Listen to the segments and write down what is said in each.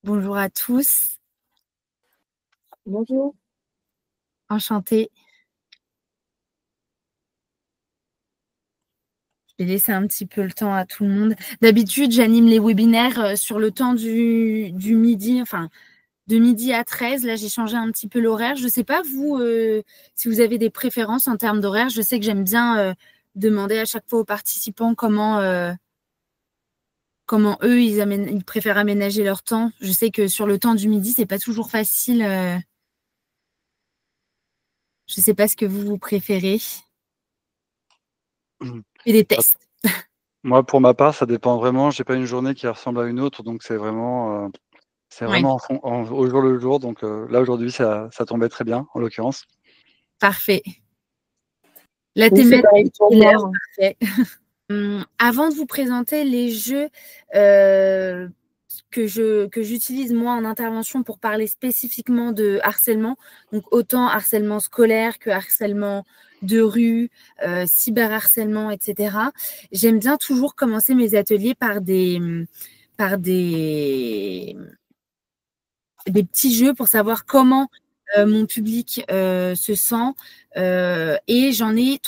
Bonjour à tous, Bonjour. enchantée. Je vais laisser un petit peu le temps à tout le monde. D'habitude, j'anime les webinaires sur le temps du midi, enfin de midi à 13. Là, j'ai changé un petit peu l'horaire. Je ne sais pas, vous, si vous avez des préférences en termes d'horaire. Je sais que j'aime bien demander à chaque fois aux participants comment eux, ils préfèrent aménager leur temps. Je sais que sur le temps du midi, c'est pas toujours facile. Je ne sais pas ce que vous préférez. Et des Ah, tests. Moi, pour ma part, ça dépend vraiment. J'ai pas une journée qui ressemble à une autre, donc c'est Ouais, vraiment au jour le jour. Donc là, aujourd'hui, ça tombait très bien, en l'occurrence. parfait. La Oui, c'est thématique pareil pour est là, moi. parfait. Avant de vous présenter les jeux que j'utilise moi en intervention pour parler spécifiquement de harcèlement, donc autant harcèlement scolaire que harcèlement de rue, cyberharcèlement, etc. J'aime bien toujours commencer mes ateliers par des petits jeux pour savoir comment mon public se sent. Et j'en ai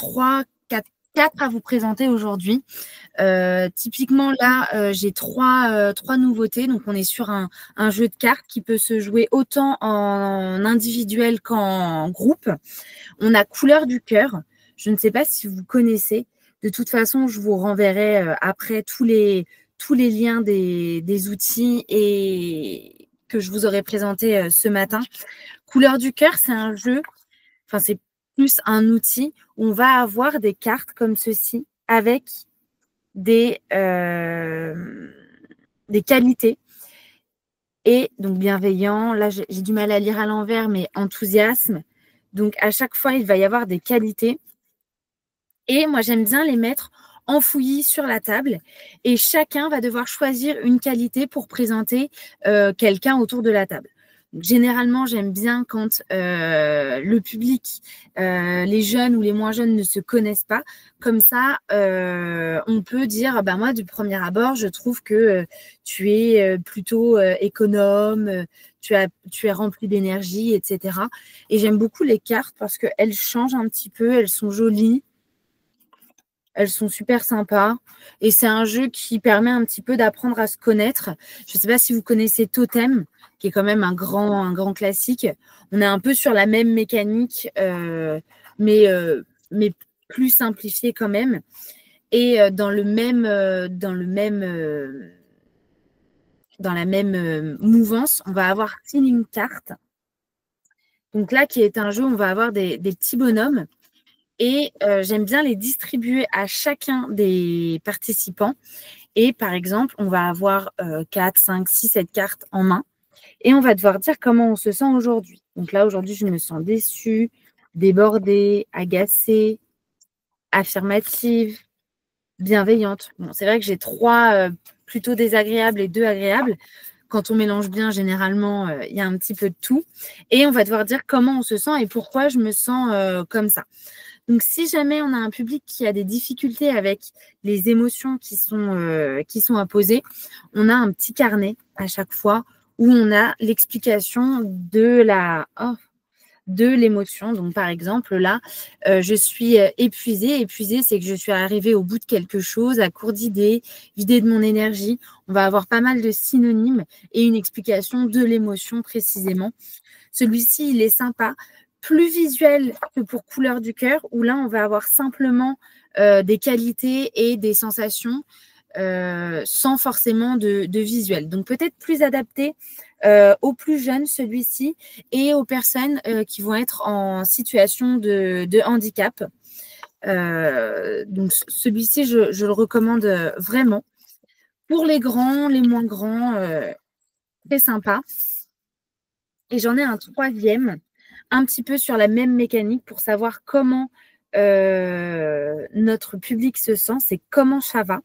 quatre à vous présenter aujourd'hui. Typiquement, là, j'ai trois nouveautés. Donc, on est sur un jeu de cartes qui peut se jouer autant en individuel qu'en groupe. On a Couleur du cœur. Je ne sais pas si vous connaissez. De toute façon, je vous renverrai après tous les liens des outils et que je vous aurai présenté ce matin. Couleur du cœur, c'est un jeu, enfin, c'est plus un outil où on va avoir des cartes comme ceci avec des qualités. Et donc bienveillant, là j'ai du mal à lire à l'envers, mais enthousiasme. Donc à chaque fois, il va y avoir des qualités. Et moi, j'aime bien les mettre enfouies sur la table. Et chacun va devoir choisir une qualité pour présenter quelqu'un autour de la table. Donc, généralement, j'aime bien quand le public, les jeunes ou les moins jeunes ne se connaissent pas. Comme ça, on peut dire, bah, moi, du premier abord, je trouve que tu es plutôt économe, tu es rempli d'énergie, etc. Et j'aime beaucoup les cartes parce qu'elles changent un petit peu, elles sont jolies. Elles sont super sympas et c'est un jeu qui permet un petit peu d'apprendre à se connaître. Je ne sais pas si vous connaissez Totem, qui est quand même un grand classique. On est un peu sur la même mécanique, mais plus simplifié quand même. Et dans la même mouvance, on va avoir Feeling Card. Donc là, qui est un jeu où on va avoir des petits bonhommes. Et j'aime bien les distribuer à chacun des participants. Et par exemple, on va avoir 4, 5, 6, 7 cartes en main. Et on va devoir dire comment on se sent aujourd'hui. Donc là, aujourd'hui, je me sens déçue, débordée, agacée, affirmative, bienveillante. Bon, c'est vrai que j'ai trois plutôt désagréables et deux agréables. Quand on mélange bien, généralement, il y a un petit peu de tout. Et on va devoir dire comment on se sent et pourquoi je me sens comme ça. Donc, si jamais on a un public qui a des difficultés avec les émotions qui sont apposées, on a un petit carnet à chaque fois où on a l'explication de l'émotion. Donc, par exemple, là, je suis épuisée. Épuisée, c'est que je suis arrivée au bout de quelque chose, à court d'idées, vidée de mon énergie. On va avoir pas mal de synonymes et une explication de l'émotion précisément. Celui-ci, il est sympa, plus visuel que pour Couleur du cœur, où là, on va avoir simplement des qualités et des sensations sans forcément de visuel. Donc, peut-être plus adapté aux plus jeunes, celui-ci, et aux personnes qui vont être en situation de handicap. Donc, celui-ci, je le recommande vraiment. Pour les grands, les moins grands, très sympa. Et j'en ai un troisième, un petit peu sur la même mécanique pour savoir comment notre public se sent, c'est comment ça va.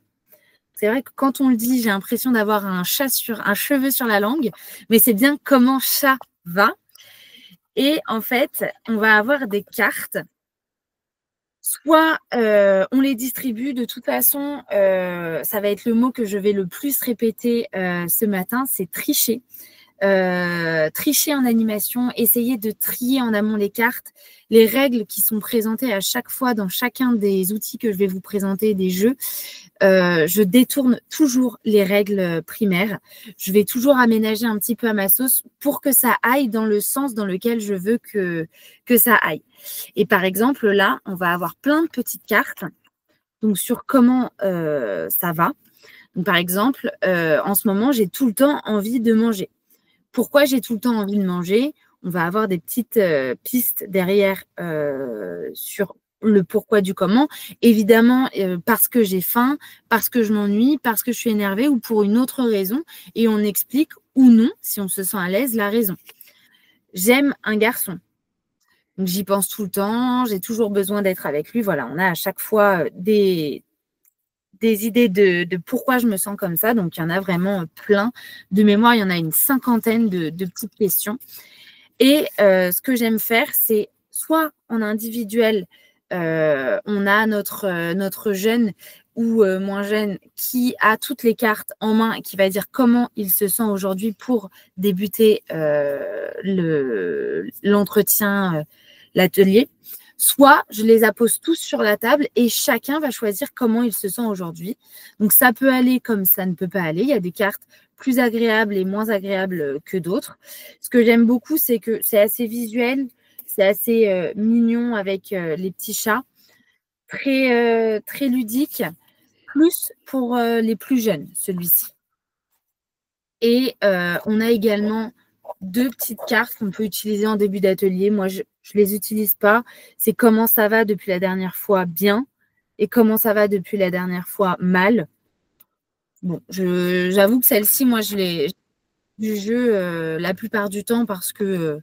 C'est vrai que quand on le dit, j'ai l'impression d'avoir un cheveu sur la langue, mais c'est bien comment ça va. Et en fait, on va avoir des cartes. Soit on les distribue, de toute façon, ça va être le mot que je vais le plus répéter ce matin, c'est tricher. tricher en animation, essayer de trier en amont les cartes, les règles qui sont présentées à chaque fois dans chacun des outils que je vais vous présenter, des jeux. Je détourne toujours les règles primaires. Je vais toujours aménager un petit peu à ma sauce pour que ça aille dans le sens dans lequel je veux que ça aille. Et par exemple, là, on va avoir plein de petites cartes donc sur comment ça va. Donc, par exemple, en ce moment, j'ai tout le temps envie de manger. Pourquoi j'ai tout le temps envie de manger? On va avoir des petites pistes derrière sur le pourquoi du comment. Évidemment, parce que j'ai faim, parce que je m'ennuie, parce que je suis énervée ou pour une autre raison. Et on explique ou non, si on se sent à l'aise, la raison. J'aime un garçon. Donc, j'y pense tout le temps. J'ai toujours besoin d'être avec lui. Voilà, on a à chaque fois des idées de pourquoi je me sens comme ça. Donc, il y en a vraiment plein. De mémoire, il y en a une cinquantaine de petites questions. Et ce que j'aime faire, c'est soit en individuel, on a notre jeune ou moins jeune qui a toutes les cartes en main et qui va dire comment il se sent aujourd'hui pour débuter l'entretien, l'atelier. Soit je les appose tous sur la table et chacun va choisir comment il se sent aujourd'hui. Donc, ça peut aller comme ça ne peut pas aller. Il y a des cartes plus agréables et moins agréables que d'autres. Ce que j'aime beaucoup, c'est que c'est assez visuel, c'est assez mignon avec les petits chats, très ludique, plus pour les plus jeunes, celui-ci. Et on a également 2 petites cartes qu'on peut utiliser en début d'atelier. Moi, je ne les utilise pas. C'est comment ça va depuis la dernière fois bien et comment ça va depuis la dernière fois mal. Bon, j'avoue que celle-ci, moi, je l'ai du jeu la plupart du temps parce que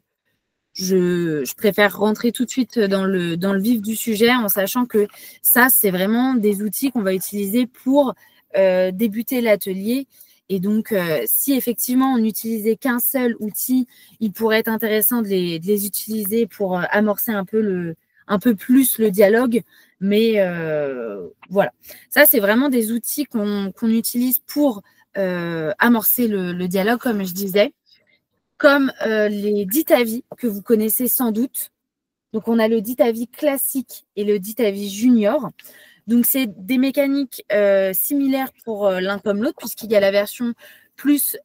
je préfère rentrer tout de suite dans le vif du sujet en sachant que ça, c'est vraiment des outils qu'on va utiliser pour débuter l'atelier. Et donc, si effectivement on n'utilisait qu'un seul outil, il pourrait être intéressant de les utiliser pour amorcer un peu plus le dialogue. Mais voilà, ça, c'est vraiment des outils qu'on utilise pour amorcer le dialogue, comme je disais, comme les dit avis que vous connaissez sans doute. Donc, on a le dit avis classique et le dit avis junior. Donc, c'est des mécaniques similaires pour l'un comme l'autre, puisqu'il y a la version plus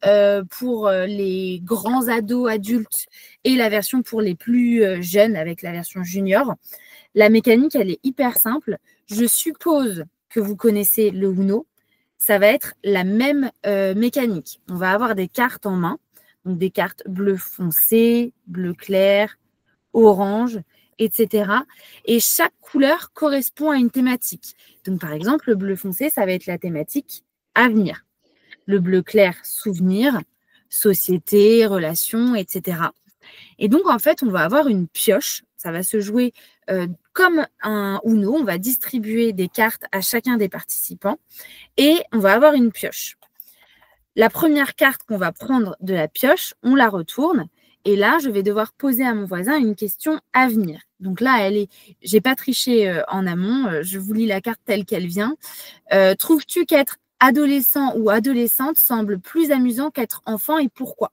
pour les grands ados adultes et la version pour les plus jeunes avec la version junior. La mécanique, elle est hyper simple. Je suppose que vous connaissez le Uno. Ça va être la même mécanique. On va avoir des cartes en main, donc des cartes bleu foncé, bleu clair, orange, etc. Et chaque couleur correspond à une thématique. Donc, par exemple, le bleu foncé, ça va être la thématique avenir. Le bleu clair, souvenir, société, relations, etc. Et donc, en fait, on va avoir une pioche. Ça va se jouer comme un Uno. On va distribuer des cartes à chacun des participants et on va avoir une pioche. La première carte qu'on va prendre de la pioche, on la retourne. Et là, je vais devoir poser à mon voisin une question à venir. Donc là, j'ai pas triché en amont. Je vous lis la carte telle qu'elle vient. Trouves-tu qu'être adolescent ou adolescente semble plus amusant qu'être enfant et pourquoi?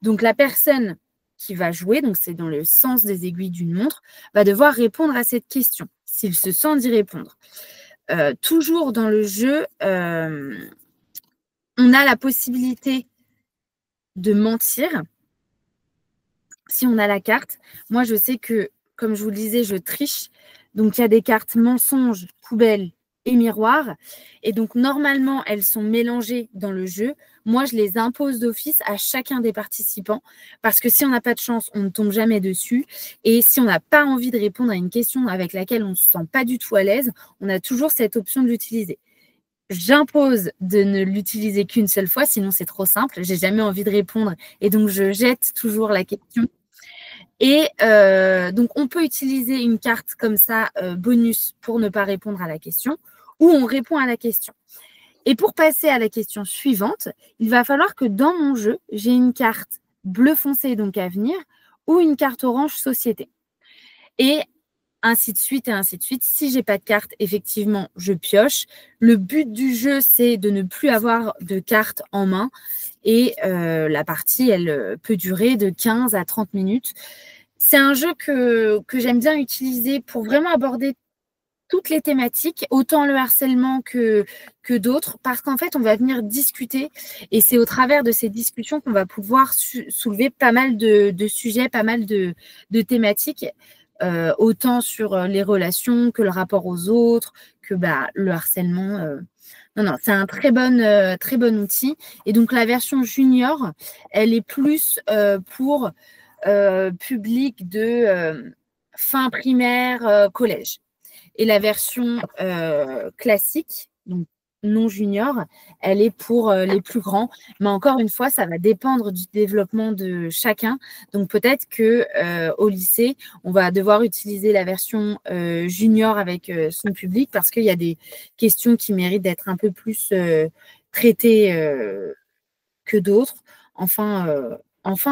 Donc la personne qui va jouer, donc c'est dans le sens des aiguilles d'une montre, va devoir répondre à cette question, s'il se sent d'y répondre. Toujours dans le jeu, on a la possibilité de mentir. Si on a la carte, moi je sais que, comme je vous le disais, je triche. Donc il y a des cartes mensonges, poubelle et miroir. Et donc normalement, elles sont mélangées dans le jeu. Moi, je les impose d'office à chacun des participants parce que si on n'a pas de chance, on ne tombe jamais dessus. Et si on n'a pas envie de répondre à une question avec laquelle on ne se sent pas du tout à l'aise, on a toujours cette option de l'utiliser. J'impose de ne l'utiliser qu'une seule fois, sinon c'est trop simple. J'ai jamais envie de répondre et donc je jette toujours la question. Et donc, on peut utiliser une carte comme ça, bonus, pour ne pas répondre à la question, ou on répond à la question. Et pour passer à la question suivante, il va falloir que dans mon jeu, j'ai une carte bleu foncé, donc avenir, ou une carte orange société. Et ainsi de suite et ainsi de suite. Si j'ai pas de carte, effectivement, je pioche. Le but du jeu, c'est de ne plus avoir de cartes en main. Et la partie, elle peut durer de 15 à 30 minutes. C'est un jeu que j'aime bien utiliser pour vraiment aborder toutes les thématiques, autant le harcèlement que d'autres, parce qu'en fait, on va venir discuter et c'est au travers de ces discussions qu'on va pouvoir soulever pas mal de sujets, pas mal de thématiques, autant sur les relations que le rapport aux autres, que le harcèlement. Non, c'est un très bon outil. Et donc, la version junior, elle est plus pour public de fin primaire, collège. Et la version classique, donc non junior, elle est pour les plus grands. Mais encore une fois, ça va dépendre du développement de chacun. Donc peut-être qu'au lycée, on va devoir utiliser la version junior avec son public parce qu'il y a des questions qui méritent d'être un peu plus traitées que d'autres. Enfin,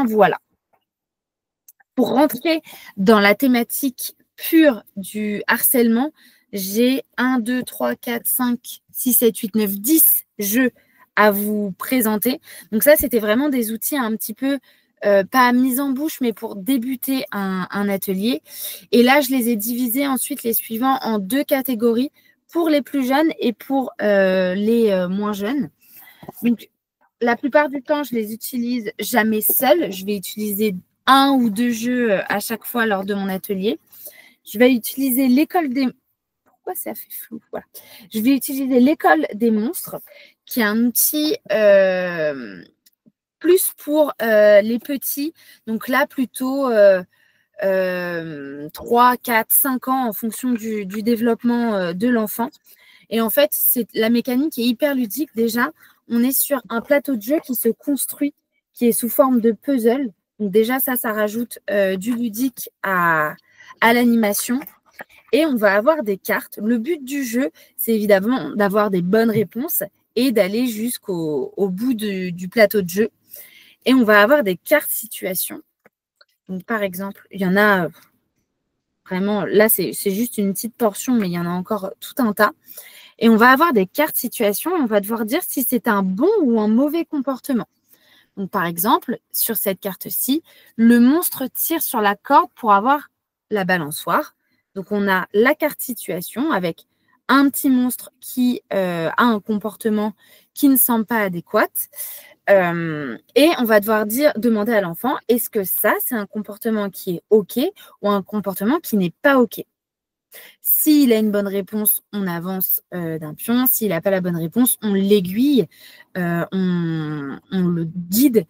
voilà. Pour rentrer dans la thématique pure du harcèlement, j'ai 1, 2, 3, 4, 5, 6, 7, 8, 9, 10 jeux à vous présenter. Donc ça, c'était vraiment des outils un petit peu, pas mise en bouche, mais pour débuter un atelier. Et là, je les ai divisés ensuite, les suivants, en 2 catégories, pour les plus jeunes et pour les moins jeunes. Donc, la plupart du temps, je les utilise jamais seuls. Je vais utiliser 1 ou 2 jeux à chaque fois lors de mon atelier. Je vais utiliser l'école des... Pourquoi ça fait flou? Voilà. Je vais utiliser l'école des monstres, qui est un outil plus pour les petits. Donc là, plutôt 3, 4, 5 ans en fonction du développement de l'enfant. Et en fait, la mécanique est hyper ludique. Déjà, on est sur un plateau de jeu qui se construit, qui est sous forme de puzzle. Donc déjà, ça rajoute du ludique à l'animation. Et on va avoir des cartes. Le but du jeu, c'est évidemment d'avoir des bonnes réponses et d'aller jusqu'au bout du plateau de jeu. Et on va avoir des cartes situations. Donc, par exemple, il y en a vraiment, là, c'est juste une petite portion, mais il y en a encore tout un tas. Et on va avoir des cartes situations et on va devoir dire si c'est un bon ou un mauvais comportement. Donc, par exemple, sur cette carte-ci, le monstre tire sur la corde pour avoir la balançoire. Donc, on a la carte situation avec un petit monstre qui a un comportement qui ne semble pas adéquat. Et on va devoir demander à l'enfant, est-ce que ça, c'est un comportement qui est OK ou un comportement qui n'est pas OK? S'il a une bonne réponse, on avance d'un pion. S'il n'a pas la bonne réponse, on l'aiguille, on le guide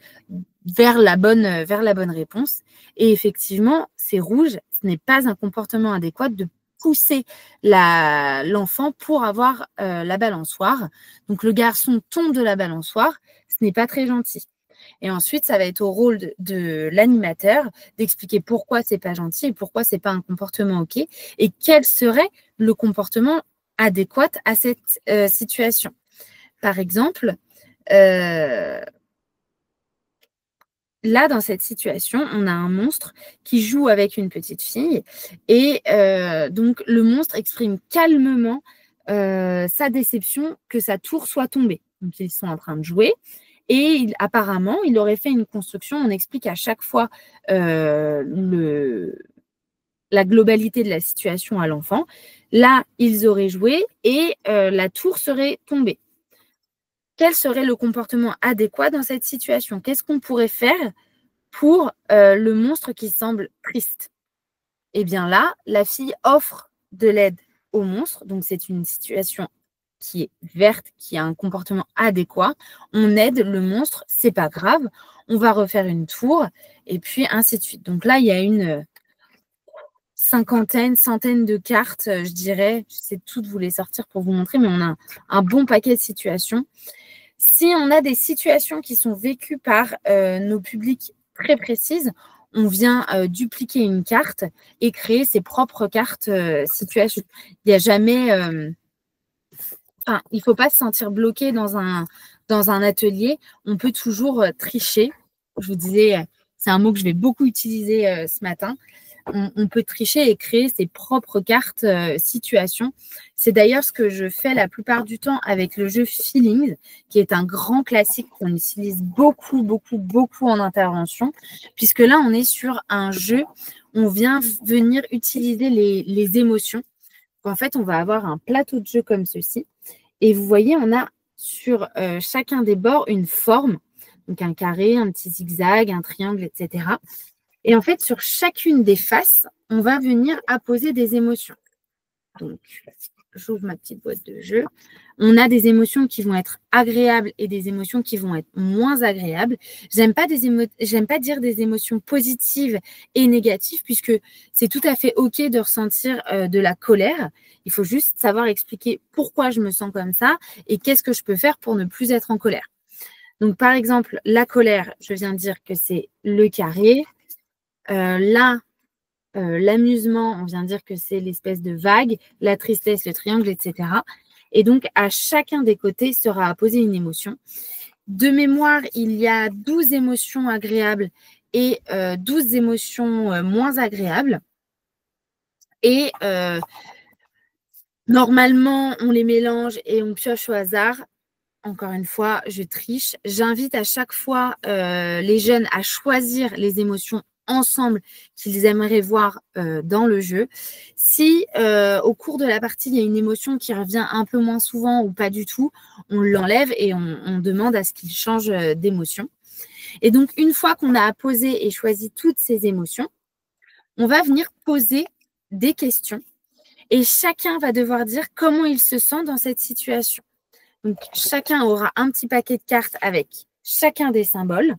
vers la bonne réponse. Et effectivement, c'est rouge. Ce n'est pas un comportement adéquat de pousser l'enfant pour avoir la balançoire. Donc, le garçon tombe de la balançoire. Ce n'est pas très gentil. Et ensuite, ça va être au rôle de l'animateur d'expliquer pourquoi c'est pas gentil et pourquoi c'est pas un comportement OK et quel serait le comportement adéquat à cette situation. Par exemple, là, dans cette situation, on a un monstre qui joue avec une petite fille et donc le monstre exprime calmement sa déception que sa tour soit tombée. Donc, ils sont en train de jouer. Et apparemment, il aurait fait une construction. On explique à chaque fois la globalité de la situation à l'enfant. Là, ils auraient joué et la tour serait tombée. Quel serait le comportement adéquat dans cette situation? Qu'est-ce qu'on pourrait faire pour le monstre qui semble triste? Eh bien là, la fille offre de l'aide au monstre. Donc, c'est une situation qui est verte, qui a un comportement adéquat, on aide le monstre, c'est pas grave, on va refaire une tour, et puis ainsi de suite. Donc là, il y a une centaine de cartes, je dirais, j'essaie de toutes vous les sortir pour vous montrer, mais on a un bon paquet de situations. Si on a des situations qui sont vécues par nos publics très précises, on vient dupliquer une carte et créer ses propres cartes situations. Il n'y a jamais... Enfin, il ne faut pas se sentir bloqué dans un atelier. On peut toujours tricher. Je vous disais, c'est un mot que je vais beaucoup utiliser ce matin. on peut tricher et créer ses propres cartes situations. C'est d'ailleurs ce que je fais la plupart du temps avec le jeu Feelings, qui est un grand classique qu'on utilise beaucoup, beaucoup, beaucoup en intervention, puisque là, on est sur un jeu, on vient venir utiliser les émotions. En fait, on va avoir un plateau de jeu comme ceci. Et vous voyez, on a sur chacun des bords une forme, donc un carré, un petit zigzag, un triangle, etc. Et en fait, sur chacune des faces, on va venir apposer des émotions. Donc, j'ouvre ma petite boîte de jeu. On a des émotions qui vont être agréables et des émotions qui vont être moins agréables. J'aime pas dire des émotions positives et négatives, puisque c'est tout à fait OK de ressentir de la colère. Il faut juste savoir expliquer pourquoi je me sens comme ça et qu'est-ce que je peux faire pour ne plus être en colère. Donc, par exemple, la colère, je viens de dire que c'est le carré. Là, l'amusement, on vient de dire que c'est l'espèce de vague, la tristesse, le triangle, etc. Et donc, à chacun des côtés sera apposée une émotion. De mémoire, il y a 12 émotions agréables et 12 émotions moins agréables. Et normalement, on les mélange et on pioche au hasard. Encore une fois, je triche. J'invite à chaque fois les jeunes à choisir les émotions ensemble qu'ils aimeraient voir dans le jeu. Si au cours de la partie, il y a une émotion qui revient un peu moins souvent ou pas du tout, on l'enlève et on demande à ce qu'il change d'émotion. Et donc, une fois qu'on a apposé et choisi toutes ces émotions, on va venir poser des questions et chacun va devoir dire comment il se sent dans cette situation. Donc, chacun aura un petit paquet de cartes avec chacun des symboles.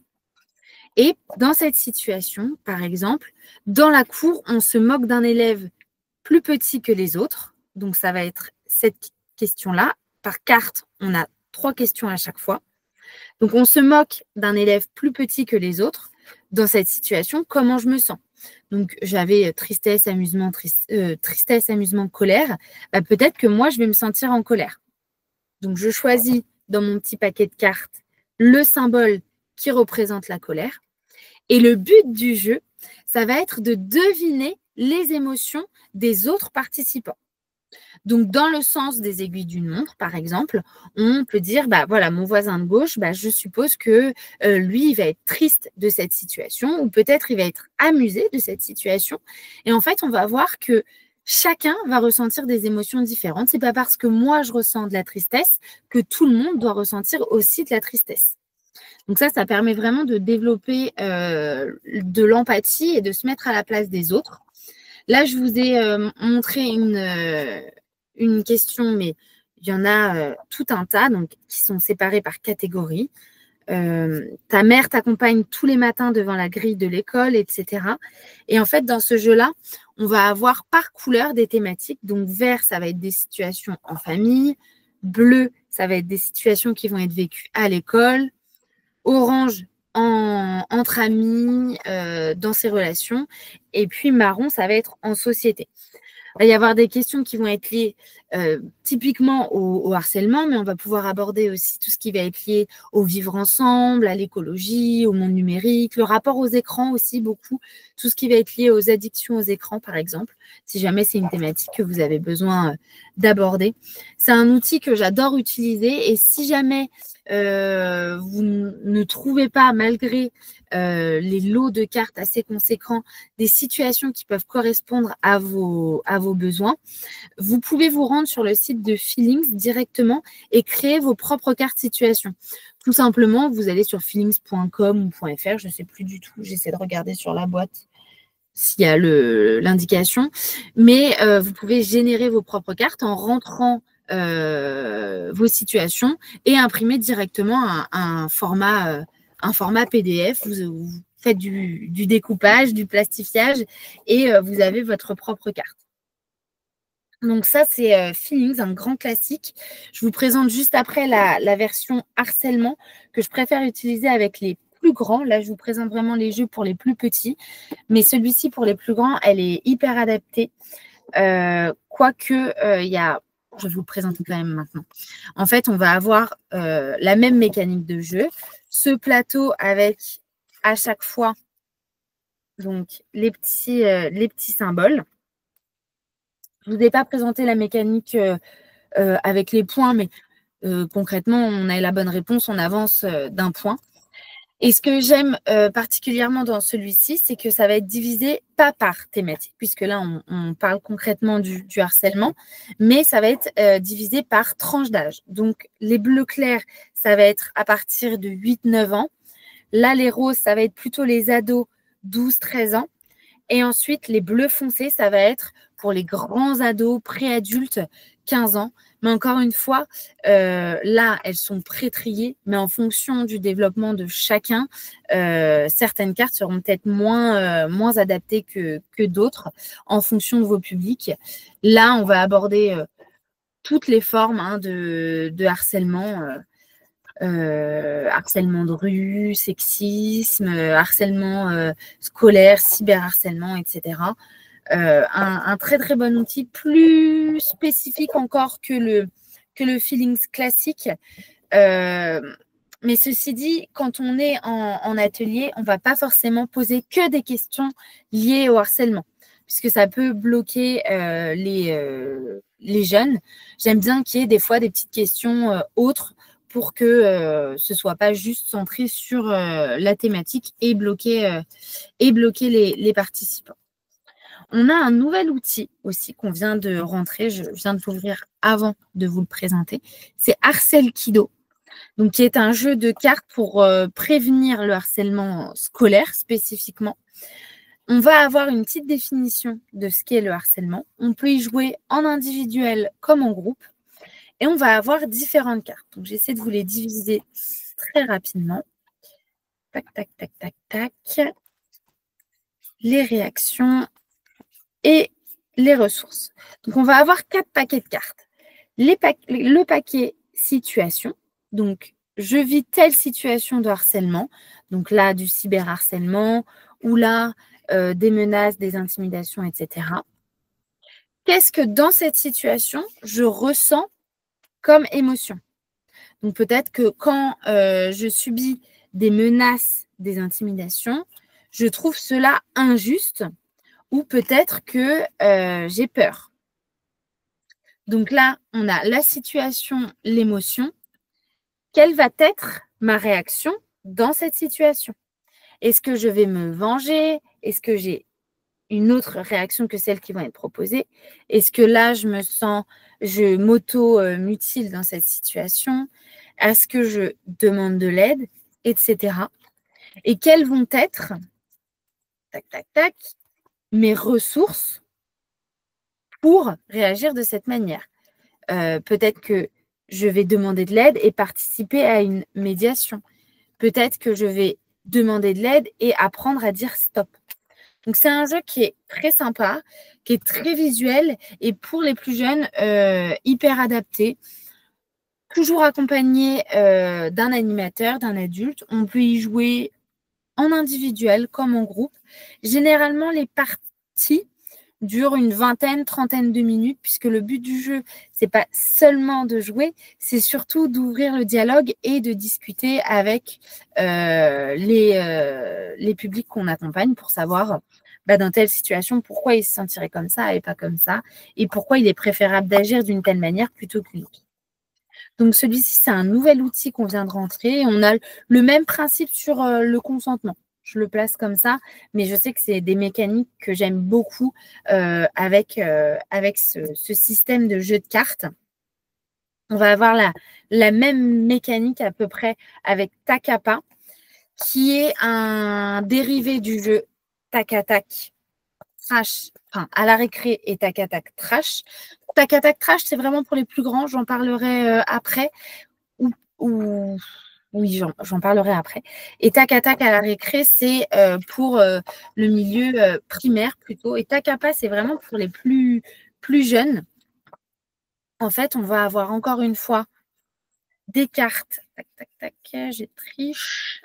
Et dans cette situation, par exemple, dans la cour, on se moque d'un élève plus petit que les autres. Donc, ça va être cette question-là. Par carte, on a 3 questions à chaque fois. Donc, on se moque d'un élève plus petit que les autres. Dans cette situation, comment je me sens? Donc, j'avais tristesse, amusement, colère. Bah, peut-être que moi, je vais me sentir en colère. Donc, je choisis dans mon petit paquet de cartes le symbole qui représente la colère. Et le but du jeu, ça va être de deviner les émotions des autres participants. Donc, dans le sens des aiguilles d'une montre, par exemple, on peut dire, bah voilà, mon voisin de gauche, bah, je suppose que lui, il va être triste de cette situation ou peut-être il va être amusé de cette situation. Et en fait, on va voir que chacun va ressentir des émotions différentes. Ce n'est pas parce que moi, je ressens de la tristesse que tout le monde doit ressentir aussi de la tristesse. Donc ça permet vraiment de développer de l'empathie et de se mettre à la place des autres. Là, je vous ai montré une question, mais il y en a tout un tas, donc qui sont séparés par catégorie. Ta mère t'accompagne tous les matins devant la grille de l'école, etc. Et en fait, dans ce jeu-là, on va avoir par couleur des thématiques. Donc, vert, ça va être des situations en famille. Bleu, ça va être des situations qui vont être vécues à l'école. Orange, entre amis, dans ses relations. Et puis, marron, ça va être en société. Il va y avoir des questions qui vont être liées typiquement au harcèlement, mais on va pouvoir aborder aussi tout ce qui va être lié au vivre ensemble, à l'écologie, au monde numérique, le rapport aux écrans aussi beaucoup, tout ce qui va être lié aux addictions aux écrans, par exemple, si jamais c'est une thématique que vous avez besoin d'aborder. C'est un outil que j'adore utiliser et si jamais vous ne trouvez pas, malgré les lots de cartes assez conséquents, des situations qui peuvent correspondre à vos besoins, vous pouvez vous rendre sur le site de Feelings directement et créer vos propres cartes situations. Tout simplement, vous allez sur feelings.com ou .fr, je ne sais plus du tout, j'essaie de regarder sur la boîte s'il y a l'indication, mais vous pouvez générer vos propres cartes en rentrant vos situations et imprimer directement un format PDF. Vous faites du découpage, du plastifiage et vous avez votre propre carte. Donc ça, c'est Feelings, un grand classique. Je vous présente juste après la version harcèlement que je préfère utiliser avec les plus grands. Là, je vous présente vraiment les jeux pour les plus petits. Mais celui-ci, pour les plus grands, elle est hyper adaptée. Quoique, il y a... Je vais vous le présenter quand même maintenant. En fait, on va avoir la même mécanique de jeu. Ce plateau avec, à chaque fois, donc les petits symboles. Je ne vous ai pas présenté la mécanique avec les points, mais concrètement, on a la bonne réponse, on avance d'un point. Et ce que j'aime particulièrement dans celui-ci, c'est que ça va être divisé pas par thématique, puisque là, on parle concrètement du harcèlement, mais ça va être divisé par tranche d'âge. Donc, les bleus clairs, ça va être à partir de 8-9 ans. Là, les roses, ça va être plutôt les ados 12-13 ans. Et ensuite, les bleus foncés, ça va être pour les grands ados, préadultes, 15 ans. Mais encore une fois, là, elles sont pré-triées, mais en fonction du développement de chacun, certaines cartes seront peut-être moins adaptées que d'autres en fonction de vos publics. Là, on va aborder toutes les formes de harcèlement. Harcèlement de rue, sexisme, harcèlement scolaire, cyberharcèlement, etc. Un très très bon outil, plus spécifique encore que le Feelings classique. Mais ceci dit, quand on est en atelier, on ne va pas forcément poser que des questions liées au harcèlement, puisque ça peut bloquer les jeunes. J'aime bien qu'il y ait des fois des petites questions autres pour que ce ne soit pas juste centré sur la thématique et bloquer les participants. On a un nouvel outil aussi qu'on vient de rentrer, je viens de l'ouvrir avant de vous le présenter, c'est Harcèle Kido, donc qui est un jeu de cartes pour prévenir le harcèlement scolaire spécifiquement. On va avoir une petite définition de ce qu'est le harcèlement. On peut y jouer en individuel comme en groupe. Et on va avoir différentes cartes. Donc, j'essaie de vous les diviser très rapidement. Tac, tac, tac, tac, tac. Les réactions et les ressources. Donc, on va avoir 4 paquets de cartes. Le paquet situation. Donc, je vis telle situation de harcèlement. Donc là, du cyberharcèlement ou là, des menaces, des intimidations, etc. Qu'est-ce que dans cette situation, je ressens comme émotion? Donc, peut-être que quand je subis des menaces, des intimidations, je trouve cela injuste ou peut-être que j'ai peur. Donc là, on a la situation, l'émotion. Quelle va être ma réaction dans cette situation? Est-ce que je vais me venger? Est-ce que j'ai une autre réaction que celle qui va être proposée? Est-ce que là, je m'auto-mutile dans cette situation? Est-ce que je demande de l'aide, etc. Et quelles vont être, tac, tac, tac, mes ressources pour réagir de cette manière? Peut-être que je vais demander de l'aide et participer à une médiation. Peut-être que je vais demander de l'aide et apprendre à dire stop. Donc, c'est un jeu qui est très sympa, qui est très visuel et pour les plus jeunes, hyper adapté. Toujours accompagné d'un animateur, d'un adulte. On peut y jouer en individuel comme en groupe. Généralement, les parties durent une vingtaine, trentaine de minutes, puisque le but du jeu, ce n'est pas seulement de jouer, c'est surtout d'ouvrir le dialogue et de discuter avec les publics qu'on accompagne pour savoir dans telle situation, pourquoi il se sentirait comme ça et pas comme ça, et pourquoi il est préférable d'agir d'une telle manière plutôt qu'une autre. Donc, celui-ci, c'est un nouvel outil qu'on vient de rentrer. On a le même principe sur le consentement. Je le place comme ça, mais je sais que c'est des mécaniques que j'aime beaucoup avec ce système de jeu de cartes. On va avoir la même mécanique à peu près avec Takapa, qui est un dérivé du jeu Tac-Tac Trash, enfin à la récré et Tac-Tac Trash. Tac-Tac Trash, c'est vraiment pour les plus grands, j'en parlerai après. Oui, j'en parlerai après. Et Tac-Tac à la récré, c'est pour le milieu primaire plutôt. Et Takapa, c'est vraiment pour les plus jeunes. En fait, on va avoir encore une fois des cartes. Tac, tac, tac, j'ai triche.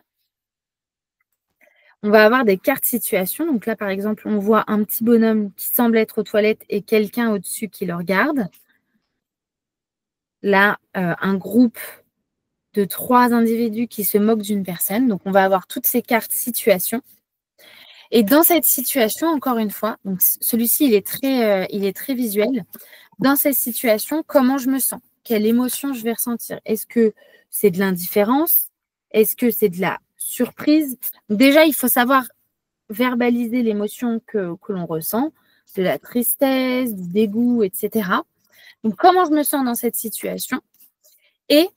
On va avoir des cartes situation. Donc là, par exemple, on voit un petit bonhomme qui semble être aux toilettes et quelqu'un au-dessus qui le regarde. Là, un groupe de 3 individus qui se moquent d'une personne. Donc, on va avoir toutes ces cartes situation. Et dans cette situation, encore une fois, donc celui-ci, il est très visuel. Dans cette situation, comment je me sens? Quelle émotion je vais ressentir? Est-ce que c'est de l'indifférence? Est-ce que c'est de la surprise? Déjà, il faut savoir verbaliser l'émotion que l'on ressent, de la tristesse, du dégoût, etc. Donc, comment je me sens dans cette situation et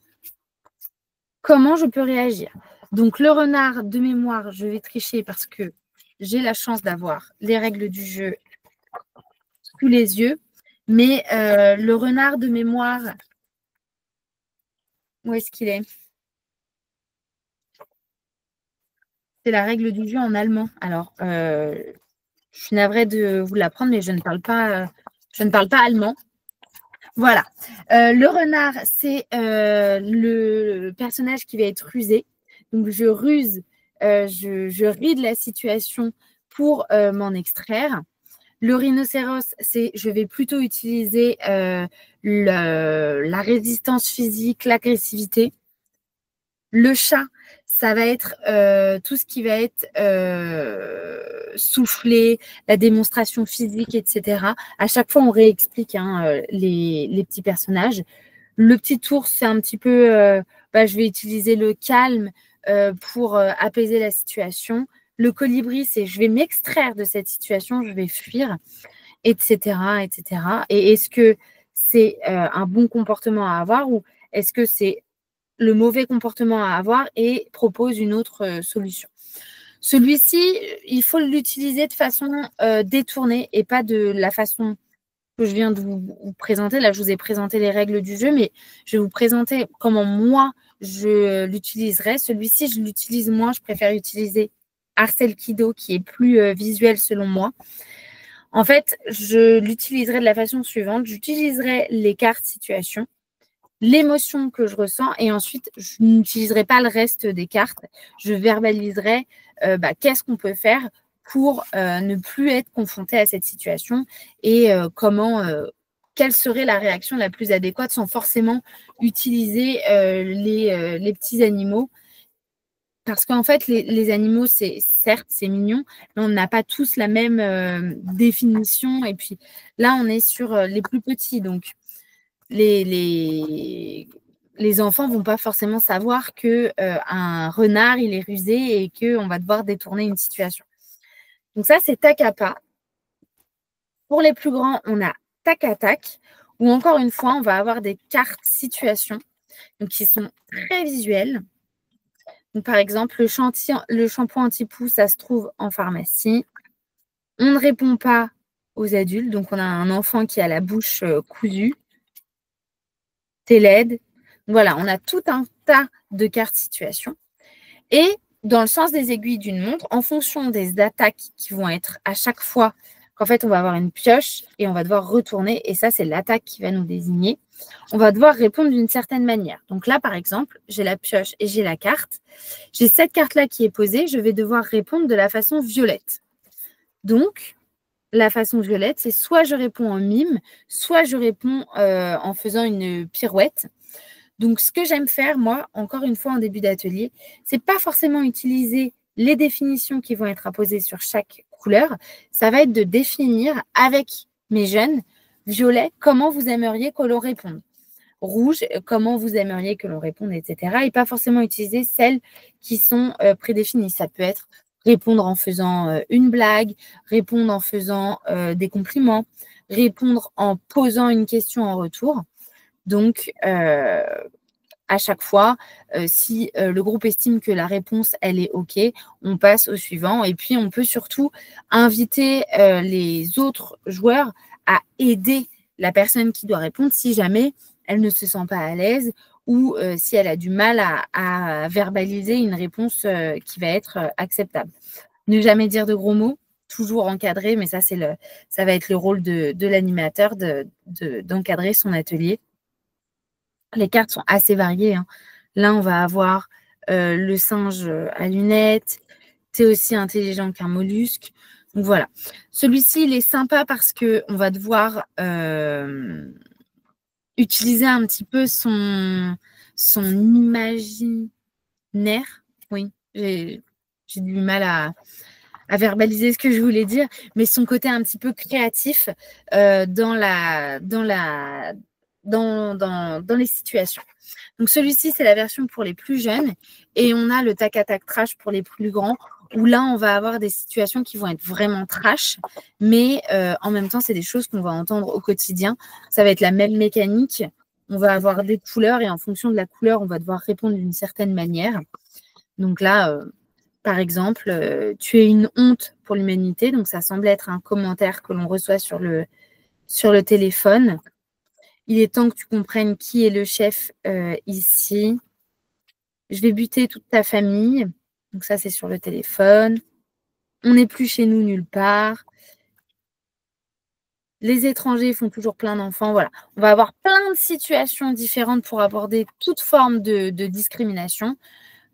comment je peux réagir. Donc, le renard, de mémoire, je vais tricher parce que j'ai la chance d'avoir les règles du jeu sous les yeux. Mais le renard de mémoire, où est-ce qu'il est? C'est la règle du jeu en allemand. Alors, je suis navrée de vous l'apprendre, mais je ne parle pas allemand. Voilà. Le renard, c'est le personnage qui va être rusé. Donc, je ruse, je ris de la situation pour m'en extraire. Le rhinocéros, c'est je vais plutôt utiliser la résistance physique, l'agressivité. Le chat, ça va être tout ce qui va être souffler, la démonstration physique, etc. À chaque fois, on réexplique les petits personnages. Le petit ours, c'est un petit peu, je vais utiliser le calme pour apaiser la situation. Le colibri, c'est je vais m'extraire de cette situation, je vais fuir, etc., etc. Et est-ce que c'est un bon comportement à avoir ou est-ce que c'est le mauvais comportement à avoir et propose une autre solution. Celui-ci, il faut l'utiliser de façon détournée et pas de la façon que je viens de vous présenter. Là, je vous ai présenté les règles du jeu, mais je vais vous présenter comment moi, je l'utiliserai. Celui-ci, je l'utilise moins. Je préfère utiliser Arcel Kido, qui est plus visuel selon moi. En fait, je l'utiliserai de la façon suivante. J'utiliserai les cartes situation, l'émotion que je ressens et ensuite, je n'utiliserai pas le reste des cartes. Je verbaliserai qu'est-ce qu'on peut faire pour ne plus être confronté à cette situation et quelle serait la réaction la plus adéquate sans forcément utiliser les petits animaux. Parce qu'en fait, les animaux, certes, c'est mignon, mais on n'a pas tous la même définition. Et puis là, on est sur les plus petits. Donc, les enfants ne vont pas forcément savoir qu'un renard, il est rusé et qu'on va devoir détourner une situation. Donc ça, c'est tac à pas. Pour les plus grands, on a tac à tac, où encore une fois, on va avoir des cartes situations donc, qui sont très visuelles. Donc, par exemple, le shampoing anti-poux, ça se trouve en pharmacie. On ne répond pas aux adultes, donc on a un enfant qui a la bouche cousue. T'es laide. Voilà, on a tout un tas de cartes situation. Et dans le sens des aiguilles d'une montre, en fonction des attaques qui vont être à chaque fois qu'en fait, on va avoir une pioche et on va devoir retourner. Et ça, c'est l'attaque qui va nous désigner. On va devoir répondre d'une certaine manière. Donc là, par exemple, j'ai la pioche et j'ai la carte. J'ai cette carte-là qui est posée. Je vais devoir répondre de la façon violette. Donc, la façon violette, c'est soit je réponds en mime, soit je réponds en faisant une pirouette. Donc, ce que j'aime faire, moi, encore une fois en début d'atelier, c'est pas forcément utiliser les définitions qui vont être apposées sur chaque couleur. Ça va être de définir avec mes jeunes, violet, comment vous aimeriez que l'on réponde. Rouge, comment vous aimeriez que l'on réponde, etc. Et pas forcément utiliser celles qui sont prédéfinies. Ça peut être répondre en faisant une blague, répondre en faisant des compliments, répondre en posant une question en retour. Donc, à chaque fois, si le groupe estime que la réponse, elle est OK, on passe au suivant. Et puis, on peut surtout inviter les autres joueurs à aider la personne qui doit répondre si jamais elle ne se sent pas à l'aise ou si elle a du mal à verbaliser une réponse qui va être acceptable. Ne jamais dire de gros mots, toujours encadrer, mais ça va être le rôle de l'animateur d'encadrer son atelier. Les cartes sont assez variées. Hein. Là, on va avoir le singe à lunettes. C'est aussi intelligent qu'un mollusque. Donc voilà. Celui-ci, il est sympa parce qu'on va devoir utiliser un petit peu son imaginaire. Oui, j'ai du mal à verbaliser ce que je voulais dire, mais son côté un petit peu créatif dans les situations. Donc celui-ci, c'est la version pour les plus jeunes et on a le tac à tac trash pour les plus grands où là, on va avoir des situations qui vont être vraiment trash, mais en même temps, c'est des choses qu'on va entendre au quotidien. Ça va être la même mécanique. On va avoir des couleurs et en fonction de la couleur, on va devoir répondre d'une certaine manière. Donc là, par exemple, tu es une honte pour l'humanité. Donc ça semble être un commentaire que l'on reçoit sur le téléphone. Il est temps que tu comprennes qui est le chef ici. Je vais buter toute ta famille. Donc ça, c'est sur le téléphone. On n'est plus chez nous nulle part. Les étrangers font toujours plein d'enfants. Voilà. On va avoir plein de situations différentes pour aborder toute forme de discrimination.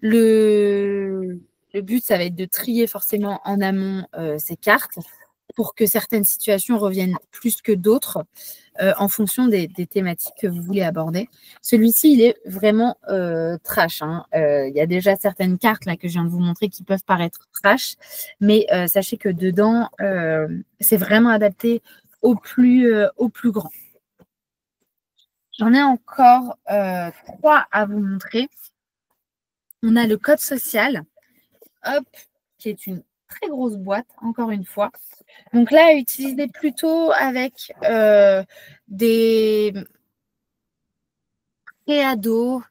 Le but, ça va être de trier forcément en amont ces cartes pour que certaines situations reviennent plus que d'autres en fonction des thématiques que vous voulez aborder. Celui-ci, il est vraiment trash. Il y a déjà certaines cartes là que je viens de vous montrer qui peuvent paraître trash, mais sachez que dedans, c'est vraiment adapté au plus grand. J'en ai encore 3 à vous montrer. On a le code social, hop, qui est une très grosse boîte, encore une fois. Donc là, utilisé plutôt avec des préados.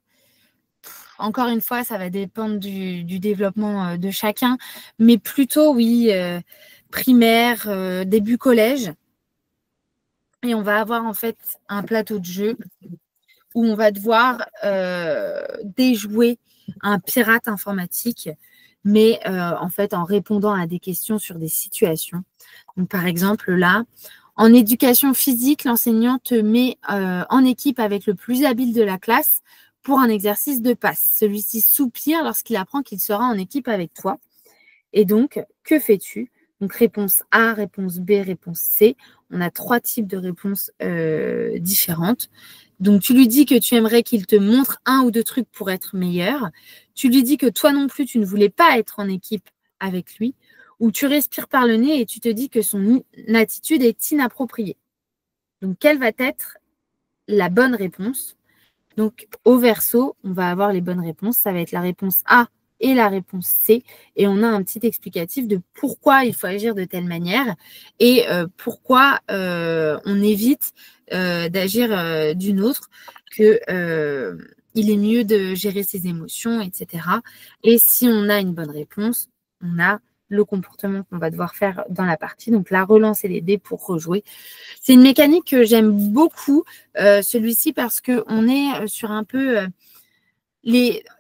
Encore une fois, ça va dépendre du développement de chacun, mais plutôt, oui, primaire, début collège. Et on va avoir en fait un plateau de jeu où on va devoir déjouer un pirate informatique, mais en fait en répondant à des questions sur des situations. Donc, par exemple, là, en éducation physique, l'enseignant te met en équipe avec le plus habile de la classe pour un exercice de passe. Celui-ci soupire lorsqu'il apprend qu'il sera en équipe avec toi. Et donc, que fais-tu? Donc, réponse A, réponse B, réponse C. On a 3 types de réponses différentes. Donc, tu lui dis que tu aimerais qu'il te montre 1 ou 2 trucs pour être meilleur. Tu lui dis que toi non plus, tu ne voulais pas être en équipe avec lui. Ou tu respires par le nez et tu te dis que son attitude est inappropriée. Donc, quelle va être la bonne réponse? Donc, au verso, on va avoir les bonnes réponses. Ça va être la réponse A et la réponse C. Et on a un petit explicatif de pourquoi il faut agir de telle manière et pourquoi on évite d'agir d'une autre, que il est mieux de gérer ses émotions, etc. Et si on a une bonne réponse, on a le comportement qu'on va devoir faire dans la partie. Donc là, relancer les dés pour rejouer. C'est une mécanique que j'aime beaucoup, celui-ci, parce qu'on est sur un peu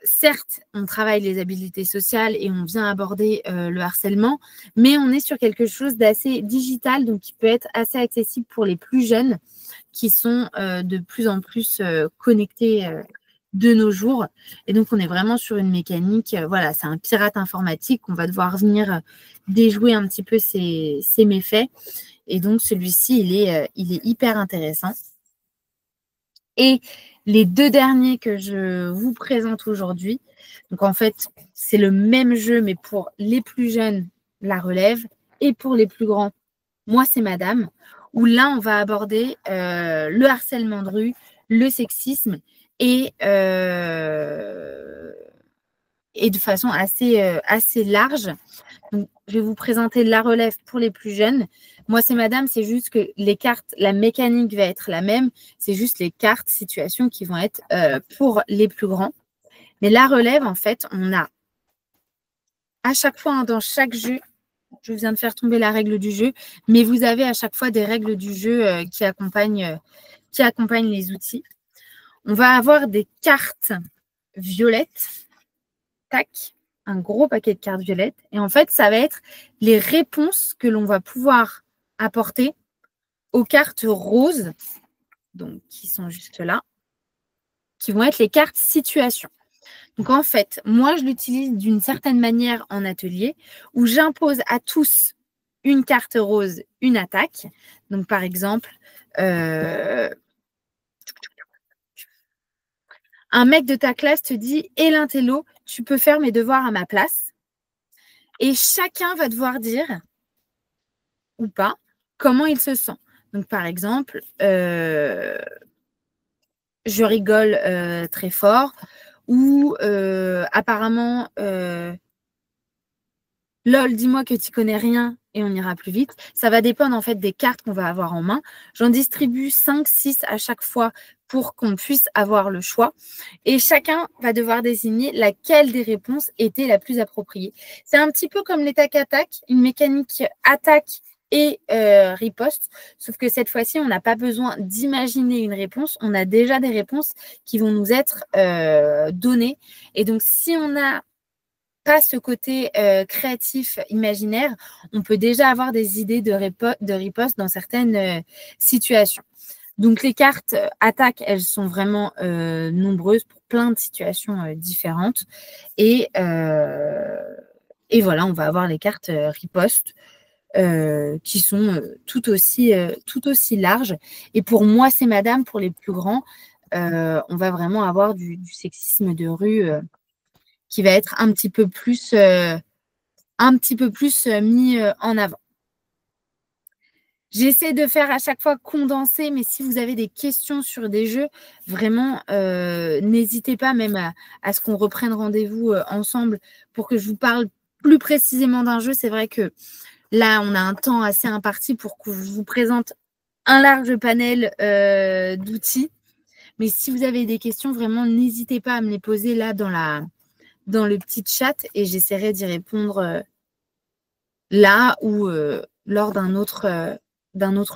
certes, on travaille les habiletés sociales et on vient aborder le harcèlement, mais on est sur quelque chose d'assez digital, donc qui peut être assez accessible pour les plus jeunes qui sont de plus en plus connectés de nos jours. Et donc, on est vraiment sur une mécanique, voilà, c'est un pirate informatique. On va devoir venir déjouer un petit peu ces méfaits. Et donc, celui-ci, il est hyper intéressant. Et les 2 derniers que je vous présente aujourd'hui, donc en fait, c'est le même jeu, mais pour les plus jeunes, la relève, et pour les plus grands, moi, c'est madame, où là, on va aborder le harcèlement de rue, le sexisme, et de façon assez large. Donc, je vais vous présenter la relève pour les plus jeunes. Moi, c'est madame, c'est juste que les cartes, la mécanique va être la même. C'est juste les cartes, situations qui vont être pour les plus grands. Mais la relève, en fait, on a à chaque fois dans chaque jeu, je viens de faire tomber la règle du jeu, mais vous avez à chaque fois des règles du jeu qui accompagnent les outils. On va avoir des cartes violettes. Tac, un gros paquet de cartes violettes. Et en fait, ça va être les réponses que l'on va pouvoir apporter aux cartes roses, donc qui sont juste là, qui vont être les cartes situation. Donc en fait, moi, je l'utilise d'une certaine manière en atelier où j'impose à tous une carte rose, une attaque. Donc par exemple, un mec de ta classe te dit « Hé l'intello, tu peux faire mes devoirs à ma place ?» Et chacun va devoir dire, ou pas, comment il se sent. Donc, par exemple, je rigole très fort, ou apparemment, lol, dis-moi que tu connais rien et on ira plus vite. Ça va dépendre en fait des cartes qu'on va avoir en main. J'en distribue 5, 6 à chaque fois pour qu'on puisse avoir le choix. Et chacun va devoir désigner laquelle des réponses était la plus appropriée. C'est un petit peu comme les tac-à-tac, une mécanique attaque et riposte, sauf que cette fois-ci, on n'a pas besoin d'imaginer une réponse, on a déjà des réponses qui vont nous être données. Et donc, si on a pas ce côté créatif, imaginaire, on peut déjà avoir des idées de riposte dans certaines situations. Donc, les cartes attaque, elles sont vraiment nombreuses pour plein de situations différentes. Et voilà, on va avoir les cartes riposte qui sont tout aussi larges. Et pour moi, c'est madame, pour les plus grands, on va vraiment avoir du sexisme de rue qui va être un petit peu plus mis en avant. J'essaie de faire à chaque fois condenser, mais si vous avez des questions sur des jeux, vraiment, n'hésitez pas même à ce qu'on reprenne rendez-vous ensemble pour que je vous parle plus précisément d'un jeu. C'est vrai que là, on a un temps assez imparti pour que je vous présente un large panel d'outils. Mais si vous avez des questions, vraiment, n'hésitez pas à me les poser là dans le petit chat et j'essaierai d'y répondre là ou lors d'un autre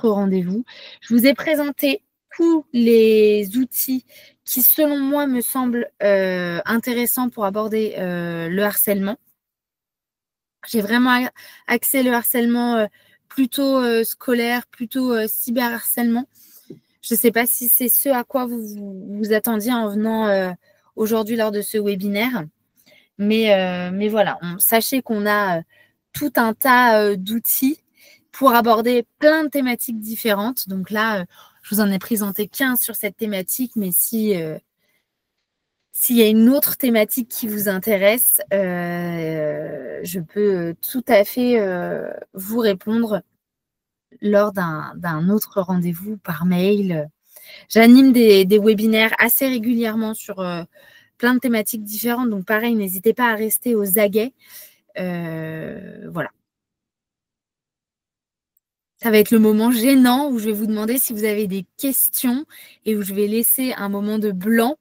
rendez-vous. Je vous ai présenté tous les outils qui, selon moi, me semblent intéressants pour aborder le harcèlement. J'ai vraiment axé le harcèlement plutôt scolaire, plutôt cyberharcèlement. Je ne sais pas si c'est ce à quoi vous attendiez en venant aujourd'hui lors de ce webinaire. Mais voilà, sachez qu'on a tout un tas d'outils pour aborder plein de thématiques différentes. Donc là, je vous en ai présenté 15 sur cette thématique, mais s'il y a une autre thématique qui vous intéresse, je peux tout à fait vous répondre lors d'un autre rendez-vous par mail. J'anime des webinaires assez régulièrement sur plein de thématiques différentes. Donc, pareil, n'hésitez pas à rester aux aguets. Voilà. Ça va être le moment gênant où je vais vous demander si vous avez des questions et où je vais laisser un moment de blanc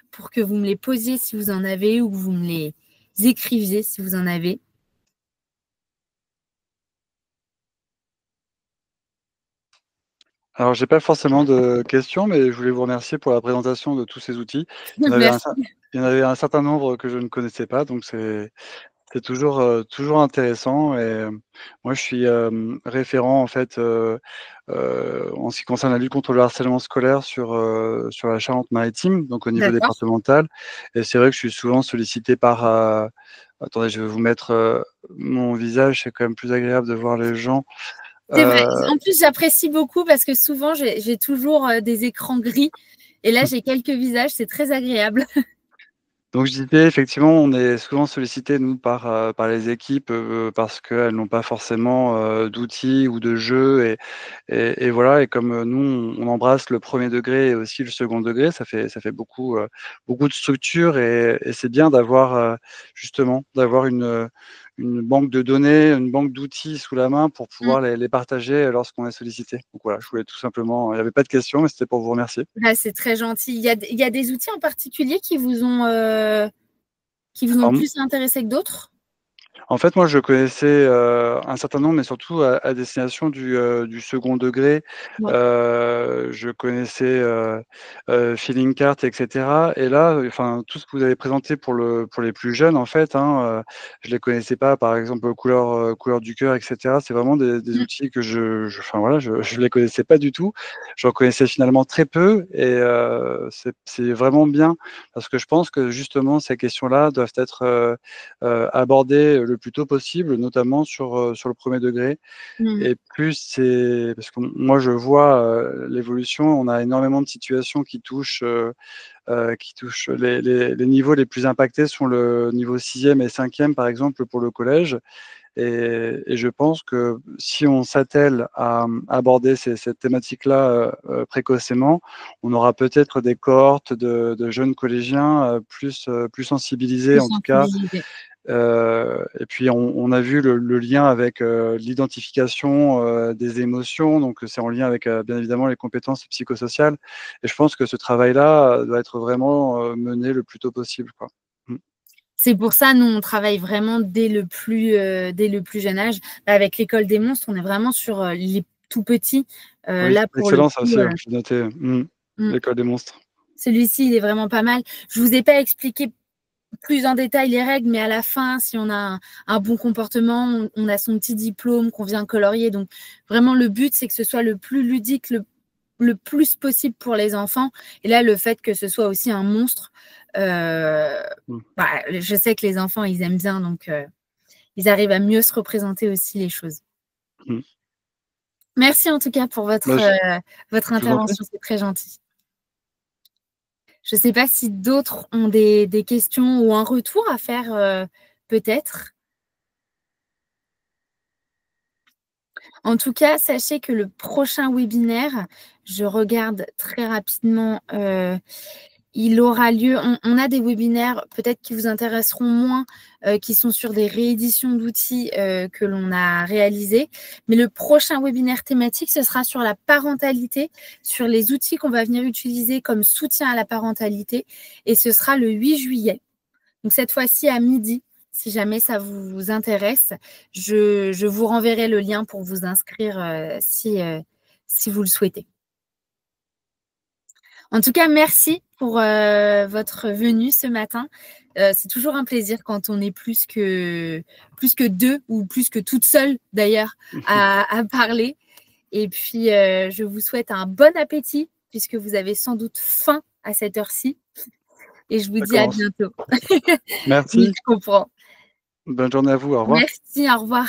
pour que vous me les posiez si vous en avez ou que vous me les écriviez si vous en avez. Alors, j'ai pas forcément de questions, mais je voulais vous remercier pour la présentation de tous ces outils. Il y en avait un certain nombre que je ne connaissais pas, donc c'est toujours intéressant et moi je suis, référent en fait, en ce qui concerne la lutte contre le harcèlement scolaire sur la Charente-Maritime, donc au niveau D'accord. départemental et c'est vrai que je suis souvent sollicité par, attendez, je vais vous mettre, mon visage, c'est quand même plus agréable de voir les gens. C'est vrai. En plus, j'apprécie beaucoup parce que souvent, j'ai toujours des écrans gris et là, j'ai quelques visages. C'est très agréable. Donc je disais effectivement, on est souvent sollicité nous par les équipes, parce qu'elles n'ont pas forcément, d'outils ou de jeux et voilà et comme, nous on embrasse le premier degré et aussi le second degré, ça fait beaucoup de structures et c'est bien d'avoir, justement, d'avoir une banque de données, une banque d'outils sous la main pour pouvoir les partager lorsqu'on est sollicité. Donc voilà, je voulais tout simplement il y avait pas de questions, mais c'était pour vous remercier. Ah, c'est très gentil. Il y a des outils en particulier qui vous ont Alors plus intéressé que d'autres? en fait, moi, je connaissais, un certain nombre, mais surtout à destination du second degré. Ouais. Je connaissais, Feeling Cart et cetera et là, enfin, tout ce que vous avez présenté pour les plus jeunes, en fait, hein, je les connaissais pas. Par exemple, Couleur du cœur et cetera. C'est vraiment des Mmh. outils que enfin, voilà, je les connaissais pas du tout. J'en connaissais finalement très peu et c'est vraiment bien parce que je pense que justement ces questions-là doivent être, abordées le le plus tôt possible, notamment sur le premier degré. Mmh. Et plus c'est parce que moi je vois, l'évolution, on a énormément de situations qui touchent les niveaux les plus impactés sont le niveau 6e et 5e, par exemple, pour le collège. Et je pense que si on s'attelle à aborder cette thématique-là précocement, on aura peut-être des cohortes de jeunes collégiens plus sensibilisés, Plus en tout cas. sensibilisés. Et puis on a vu le lien avec l'identification des émotions, donc c'est en lien avec bien évidemment les compétences psychosociales. Et je pense que ce travail-là doit être vraiment mené le plus tôt possible, quoi. Mmh. C'est pour ça, nous, on travaille vraiment dès le plus jeune âge. Avec l'école des monstres, on est vraiment sur les tout petits. Oui, Là, pour le excellent ça coup, aussi, ouais, j'ai noté. mmh, L'école des monstres. celui-ci, il est vraiment pas mal. Je vous ai pas expliqué plus en détail les règles, mais à la fin, si on a un bon comportement, on a son petit diplôme qu'on vient colorier. Donc, vraiment, le but, c'est que ce soit le plus ludique, le plus possible pour les enfants. Et là, le fait que ce soit aussi un monstre, je sais que les enfants, ils aiment bien, donc ils arrivent à mieux se représenter aussi les choses. Mmh. Merci en tout cas pour Bah, votre je vous en prie. intervention, c'est très gentil. Je ne sais pas si d'autres ont des questions ou un retour à faire, peut-être. En tout cas, sachez que le prochain webinaire, je regarde très rapidement, il aura lieu. On a des webinaires peut-être qui vous intéresseront moins, qui sont sur des rééditions d'outils que l'on a réalisés. Mais le prochain webinaire thématique, ce sera sur la parentalité, sur les outils qu'on va venir utiliser comme soutien à la parentalité. Et ce sera le 8 juillet. Donc cette fois-ci à midi. Si jamais ça vous intéresse, je vous renverrai le lien pour vous inscrire si vous le souhaitez. En tout cas, merci pour votre venue ce matin. C'est toujours un plaisir quand on est plus que deux ou plus que toute seule d'ailleurs à parler. Et puis, je vous souhaite un bon appétit puisque vous avez sans doute faim à cette heure-ci. Et je vous Ça dis à commence. bientôt. Oui, Merci. je comprends. Bonne journée à vous. Au revoir. Merci, au revoir.